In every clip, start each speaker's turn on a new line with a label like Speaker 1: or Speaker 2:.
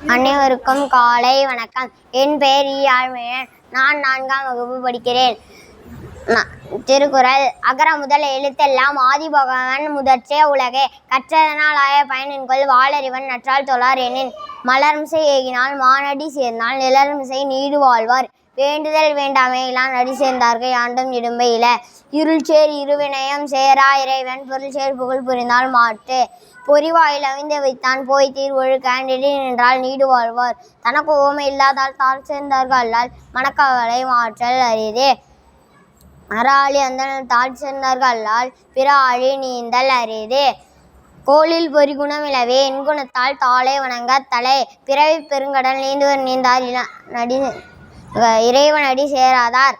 Speaker 1: அனைவருக்கும் காலை வணக்கம். என் பெயர் ஆழ்மையன். நான் 4ஆம் வகுப்பு படிக்கிறேன். திருக்குறள். அகர முதல் எழுத்தெல்லாம் ஆதிபகவன் முதற்றே உலகே கற்றதனால் ஆய பயனின்கொள் வாளறிவன் நற்றால் தொழார் எனின் மலர்மிசை ஏகினால் மானடி சேர்ந்தால் நிலர்மிசை நீடு வாழ்வார் வேண்டுதல் வேண்டாமை இலான் அடி சேர்ந்தார்க்கு யாண்டும் இடும்பை இல இருள்சேர் இருவினயம் சேரா இறைவன் பொருள்சேர் புகழ் புரிந்தால் மாட்டு பொறிவாயில் அவிந்து வைத்தான் போய் தீர் ஒழுக்க நெடி நின்றால் நீடு வாழ்வார் தனக்கு ஓமை இல்லாதால் தாழ் சேர்ந்தார்கள் அல்லால் மனக்கவலை மாற்றல் அரிதே அறாளி அந்தணர் தாழ் சேர்ந்தார்கள் அல்லால் பிற ஆழி நீந்தல் அரிதே கோளில் பொறிகுணமிலவே எண்குணத்தால் தாளை வணங்க தலை பிறவி பெருங்கடல் நீந்துவர் நீந்தார் நடி இறைவனடி சேராதார்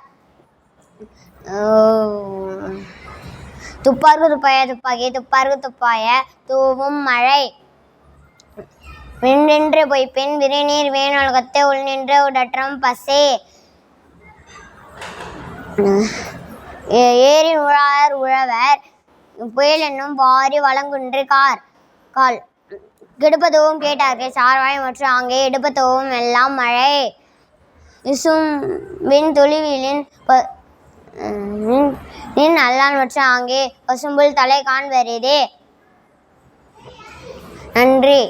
Speaker 1: துப்பார்க்கு துப்பாய துப்பாக்கி துப்பார்க்கு துப்பாய தூவும் மழை விண்ணின்று பொய்ப்பின் விரிநீர் வேணுலகத்தை உள்நின்று உடற்றம் பசே ஏரின் உழார் உழவர் புயல் என்னும் வாரி வளங்குன்று கால் கெடுப்பதுவும் கேட்டார்கள் சார்வாய் மற்றும் அங்கே எடுப்பதுவும் எல்லாம் மழை இசும் விண் துளிவிலின் நின் அல்லான் மற்றும் அங்கே பசும்புல் தலை காண்பரிதே. நன்றி.